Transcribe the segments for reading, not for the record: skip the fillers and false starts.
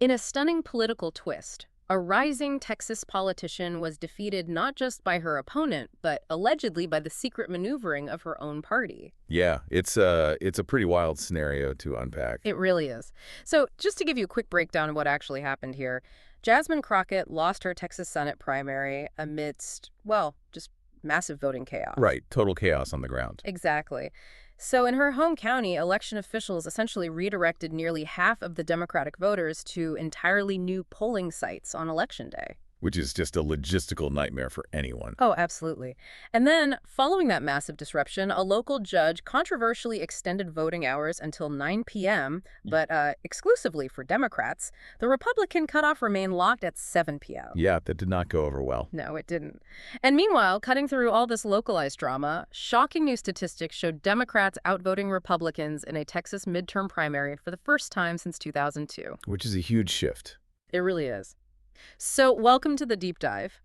In a stunning political twist, a rising Texas politician was defeated not just by her opponent, but allegedly by the secret maneuvering of her own party. Yeah, it's a pretty wild scenario to unpack. It really is. So, just to give you a quick breakdown of what actually happened here, Jasmine Crockett lost her Texas Senate primary amidst, well, just massive voting chaos. Right, total chaos on the ground. Exactly. So in her home county, election officials essentially redirected nearly half of the Democratic voters to entirely new polling sites on Election Day. Which is just a logistical nightmare for anyone. Oh, absolutely. And then, following that massive disruption, a local judge controversially extended voting hours until 9 p.m., but exclusively for Democrats. The Republican cutoff remained locked at 7 p.m. Yeah, that did not go over well. No, it didn't. And meanwhile, cutting through all this localized drama, shocking new statistics showed Democrats outvoting Republicans in a Texas midterm primary for the first time since 2002. Which is a huge shift. It really is. So, welcome to the deep dive.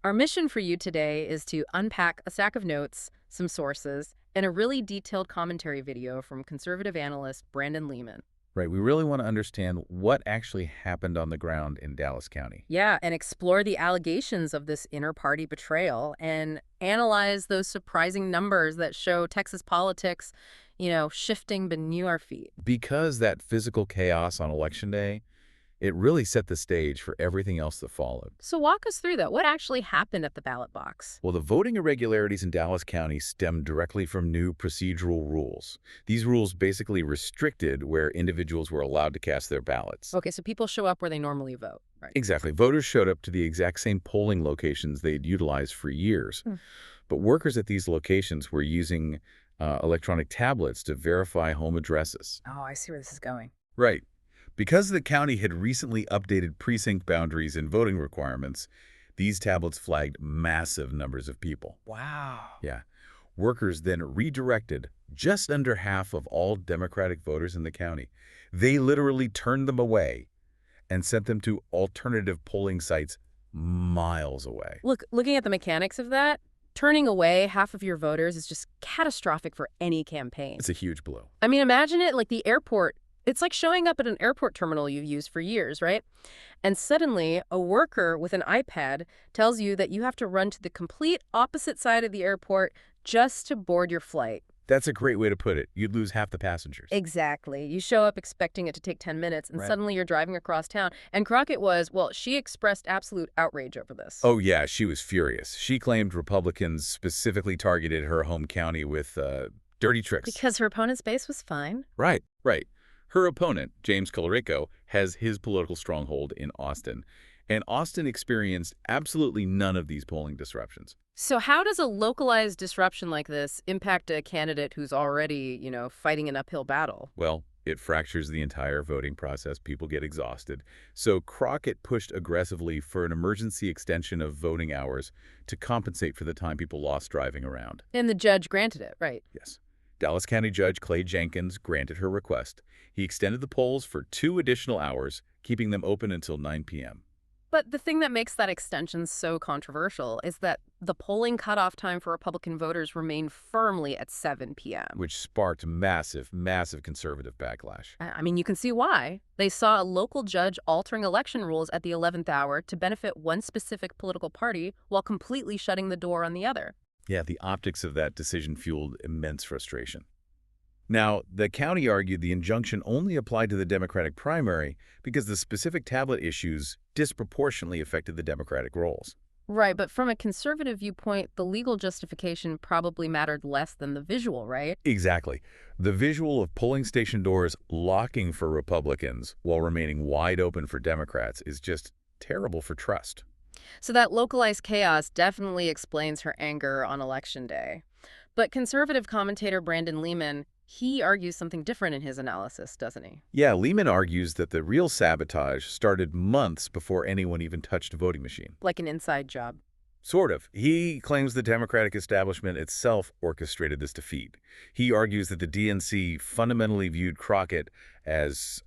Our mission for you today is to unpack a stack of notes, some sources, and a really detailed commentary video from conservative analyst Brandon Lehman. Right, we really want to understand what actually happened on the ground in Dallas County. Yeah, and explore the allegations of this inter-party betrayal and analyze those surprising numbers that show Texas politics, shifting beneath our feet. Because that physical chaos on Election Day, it really set the stage for everything else that followed. So walk us through that. What actually happened at the ballot box? Well, the voting irregularities in Dallas County stemmed directly from new procedural rules. These rules basically restricted where individuals were allowed to cast their ballots. Okay, so people show up where they normally vote, right? Exactly. Voters showed up to the exact same polling locations they'd utilized for years. But workers at these locations were using electronic tablets to verify home addresses. Oh, I see where this is going. Right. Because the county had recently updated precinct boundaries and voting requirements, these tablets flagged massive numbers of people. Wow. Yeah. Workers then redirected just under half of all Democratic voters in the county. They literally turned them away and sent them to alternative polling sites miles away. Look, looking at the mechanics of that, turning away half of your voters is just catastrophic for any campaign. It's a huge blow. I mean, imagine it like the airport. It's like showing up at an airport terminal you've used for years, right? And suddenly, a worker with an iPad tells you that you have to run to the complete opposite side of the airport just to board your flight. That's a great way to put it. You'd lose half the passengers. Exactly. You show up expecting it to take 10 minutes, and Right. suddenly you're driving across town. And Crockett she expressed absolute outrage over this. Oh, yeah, she was furious. She claimed Republicans specifically targeted her home county with dirty tricks. Because her opponent's base was fine. Right. Her opponent, James Talarico, has his political stronghold in Austin. And Austin experienced absolutely none of these polling disruptions. So how does a localized disruption like this impact a candidate who's already, fighting an uphill battle? Well, it fractures the entire voting process. People get exhausted. So Crockett pushed aggressively for an emergency extension of voting hours to compensate for the time people lost driving around. And the judge granted it, right? Yes. Dallas County Judge Clay Jenkins granted her request. He extended the polls for 2 additional hours, keeping them open until 9 p.m. But the thing that makes that extension so controversial is that the polling cutoff time for Republican voters remained firmly at 7 p.m. Which sparked massive conservative backlash. I mean, you can see why. They saw a local judge altering election rules at the 11th hour to benefit one specific political party while completely shutting the door on the other. Yeah, the optics of that decision fueled immense frustration. Now, the county argued the injunction only applied to the Democratic primary because the specific tablet issues disproportionately affected the Democratic rolls. Right, but from a conservative viewpoint, the legal justification probably mattered less than the visual, right? Exactly. The visual of polling station doors locking for Republicans while remaining wide open for Democrats is just terrible for trust. So that localized chaos definitely explains her anger on Election Day. But conservative commentator Brandon Lehman, he argues something different in his analysis, doesn't he? Yeah, Lehman argues that the real sabotage started months before anyone even touched a voting machine. Like an inside job. Sort of. He claims the Democratic establishment itself orchestrated this defeat. He argues that the DNC fundamentally viewed Crockett as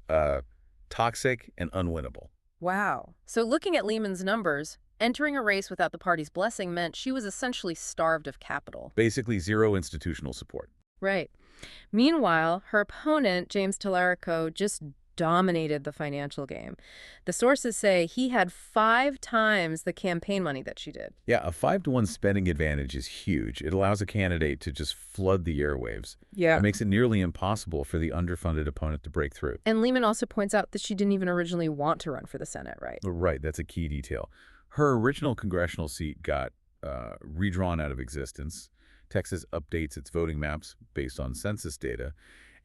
toxic and unwinnable. Wow. So looking at Lehman's numbers, entering a race without the party's blessing meant she was essentially starved of capital. Basically zero institutional support. Right. Meanwhile, her opponent, James Talarico, just dominated the financial game. The sources say he had 5 times the campaign money that she did. Yeah, a 5-to-1 spending advantage is huge. It allows a candidate to just flood the airwaves. Yeah. It makes it nearly impossible for the underfunded opponent to break through. And Lehman also points out that she didn't even originally want to run for the Senate, right? Right, that's a key detail. Her original congressional seat got redrawn out of existence. Texas updates its voting maps based on census data,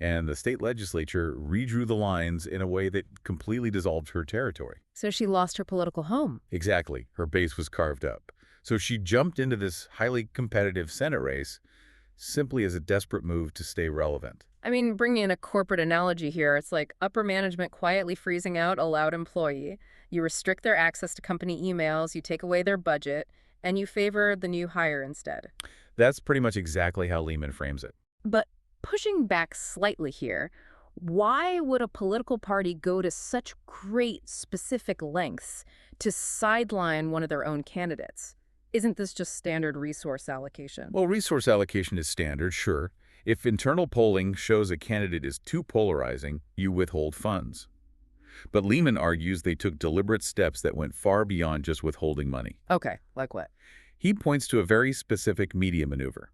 and the state legislature redrew the lines in a way that completely dissolved her territory. So she lost her political home. Exactly. Her base was carved up. So she jumped into this highly competitive Senate race simply as a desperate move to stay relevant. I mean, bringing in a corporate analogy here, it's like upper management quietly freezing out a loud employee. You restrict their access to company emails, you take away their budget, and you favor the new hire instead. That's pretty much exactly how Lehman frames it. But pushing back slightly here, why would a political party go to such great specific lengths to sideline one of their own candidates? Isn't this just standard resource allocation? Well, resource allocation is standard, sure. If internal polling shows a candidate is too polarizing, you withhold funds. But Lehman argues they took deliberate steps that went far beyond just withholding money. Okay, like what? He points to a very specific media maneuver.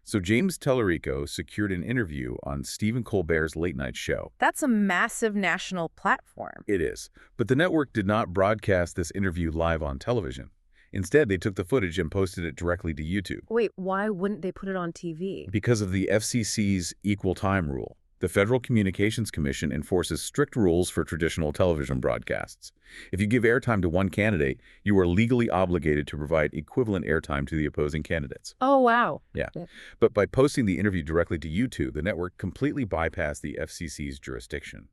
So James Talarico secured an interview on Stephen Colbert's late-night show. That's a massive national platform. It is. But the network did not broadcast this interview live on television. Instead, they took the footage and posted it directly to YouTube. Wait, why wouldn't they put it on TV? Because of the FCC's equal time rule. The Federal Communications Commission enforces strict rules for traditional television broadcasts. If you give airtime to one candidate, you are legally obligated to provide equivalent airtime to the opposing candidates. Oh, wow. Yeah. But by posting the interview directly to YouTube, the network completely bypassed the FCC's jurisdiction.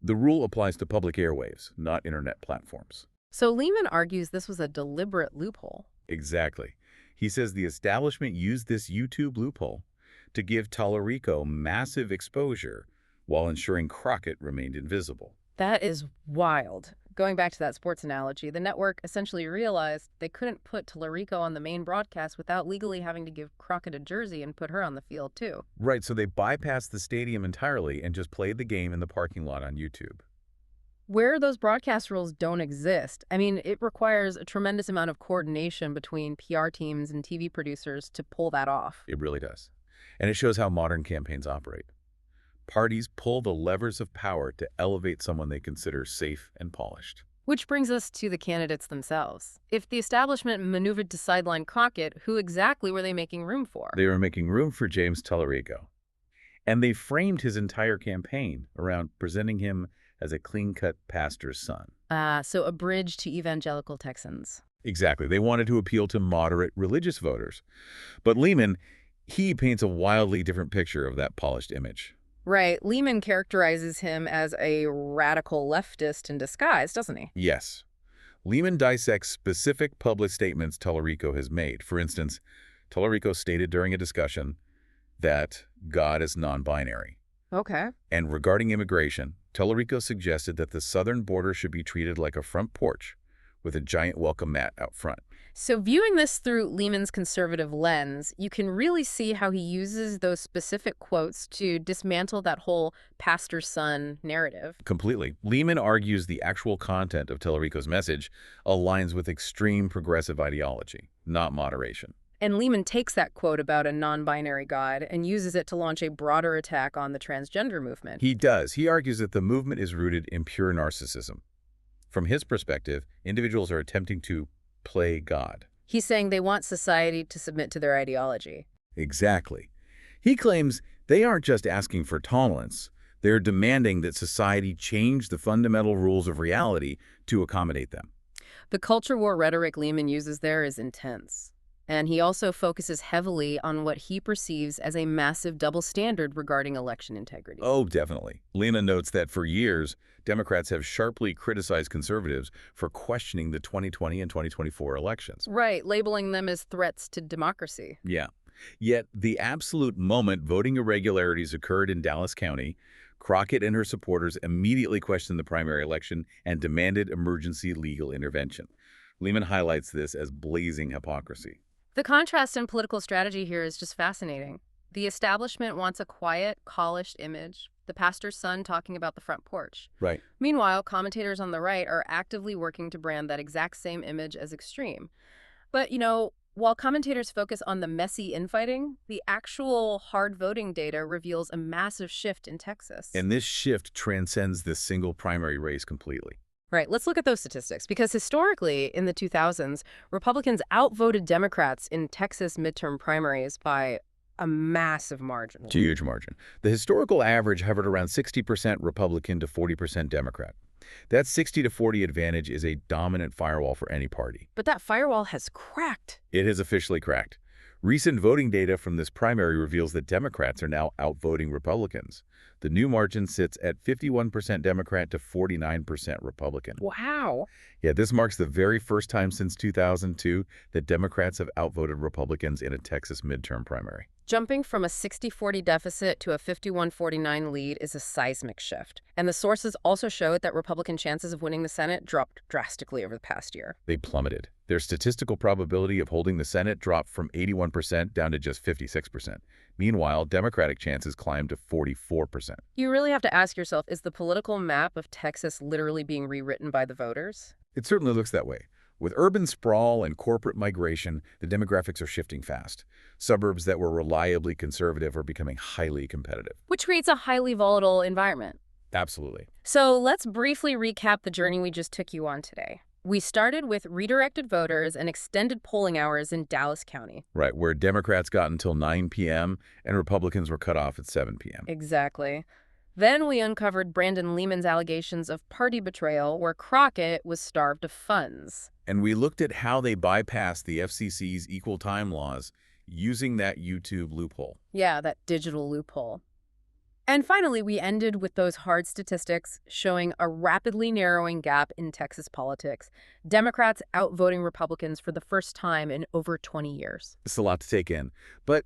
The rule applies to public airwaves, not internet platforms. So Lehman argues this was a deliberate loophole. Exactly. He says the establishment used this YouTube loophole to give Talarico massive exposure while ensuring Crockett remained invisible. That is wild. Going back to that sports analogy, the network essentially realized they couldn't put Talarico on the main broadcast without legally having to give Crockett a jersey and put her on the field, too. Right, so they bypassed the stadium entirely and just played the game in the parking lot on YouTube. Where those broadcast rules don't exist, I mean, it requires a tremendous amount of coordination between PR teams and TV producers to pull that off. It really does. And it shows how modern campaigns operate. Parties pull the levers of power to elevate someone they consider safe and polished. Which brings us to the candidates themselves. If the establishment maneuvered to sideline Crockett, who exactly were they making room for? They were making room for James Talarico. And they framed his entire campaign around presenting him as a clean-cut pastor's son. So a bridge to evangelical Texans. Exactly. They wanted to appeal to moderate religious voters. But Lehman, he paints a wildly different picture of that polished image. Right. Lehman characterizes him as a radical leftist in disguise, doesn't he? Yes. Lehman dissects specific public statements Talarico has made. For instance, Talarico stated during a discussion that God is non-binary. Okay. And regarding immigration, Talarico suggested that the southern border should be treated like a front porch with a giant welcome mat out front. So viewing this through Lehman's conservative lens, you can really see how he uses those specific quotes to dismantle that whole pastor's son narrative. Completely. Lehman argues the actual content of Talarico's message aligns with extreme progressive ideology, not moderation. And Lehman takes that quote about a non-binary God and uses it to launch a broader attack on the transgender movement. He does. He argues that the movement is rooted in pure narcissism. From his perspective, individuals are attempting to play God. He's saying they want society to submit to their ideology. Exactly. He claims they aren't just asking for tolerance. They're demanding that society change the fundamental rules of reality to accommodate them. The culture war rhetoric Lehman uses there is intense. And he also focuses heavily on what he perceives as a massive double standard regarding election integrity. Oh, definitely. Lehman notes that for years, Democrats have sharply criticized conservatives for questioning the 2020 and 2024 elections. Right, labeling them as threats to democracy. Yeah. Yet, the absolute moment voting irregularities occurred in Dallas County, Crockett and her supporters immediately questioned the primary election and demanded emergency legal intervention. Lehman highlights this as blazing hypocrisy. The contrast in political strategy here is just fascinating. The establishment wants a quiet, polished image, the pastor's son talking about the front porch. Right. Meanwhile, commentators on the right are actively working to brand that exact same image as extreme. But, while commentators focus on the messy infighting, the actual hard voting data reveals a massive shift in Texas. And this shift transcends this single primary race completely. Right, let's look at those statistics, because historically, in the 2000s, Republicans outvoted Democrats in Texas midterm primaries by a massive margin. It's a huge margin. The historical average hovered around 60% Republican to 40% Democrat. That 60 to 40 advantage is a dominant firewall for any party. But that firewall has cracked. It has officially cracked. Recent voting data from this primary reveals that Democrats are now outvoting Republicans. The new margin sits at 51% Democrat to 49% Republican. Wow. Yeah, this marks the very first time since 2002 that Democrats have outvoted Republicans in a Texas midterm primary. Jumping from a 60-40 deficit to a 51-49 lead is a seismic shift. And the sources also showed that Republican chances of winning the Senate dropped drastically over the past year. They plummeted. Their statistical probability of holding the Senate dropped from 81% down to just 56%. Meanwhile, Democratic chances climbed to 44%. You really have to ask yourself, is the political map of Texas literally being rewritten by the voters? It certainly looks that way. With urban sprawl and corporate migration, the demographics are shifting fast. Suburbs that were reliably conservative are becoming highly competitive. Which creates a highly volatile environment. Absolutely. So let's briefly recap the journey we just took you on today. We started with redirected voters and extended polling hours in Dallas County. Right, where Democrats got until 9 p.m. and Republicans were cut off at 7 p.m. Exactly. Then we uncovered Brandon Lehman's allegations of party betrayal, where Crockett was starved of funds. And we looked at how they bypassed the FCC's equal time laws using that YouTube loophole. Yeah, that digital loophole. And finally, we ended with those hard statistics showing a rapidly narrowing gap in Texas politics. Democrats outvoting Republicans for the first time in over 20 years. It's a lot to take in. But,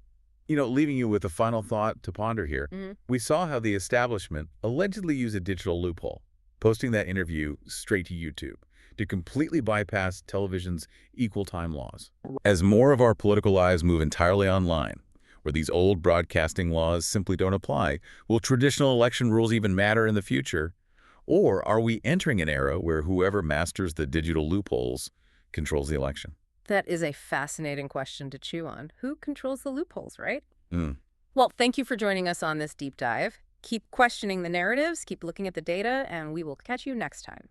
leaving you with a final thought to ponder here, we saw how the establishment allegedly used a digital loophole, posting that interview straight to YouTube to completely bypass television's equal time laws. As more of our political lives move entirely online, where these old broadcasting laws simply don't apply, will traditional election rules even matter in the future? Or are we entering an era where whoever masters the digital loopholes controls the election? That is a fascinating question to chew on. Who controls the loopholes, right? Mm. Well, thank you for joining us on this deep dive. Keep questioning the narratives, keep looking at the data, and we will catch you next time.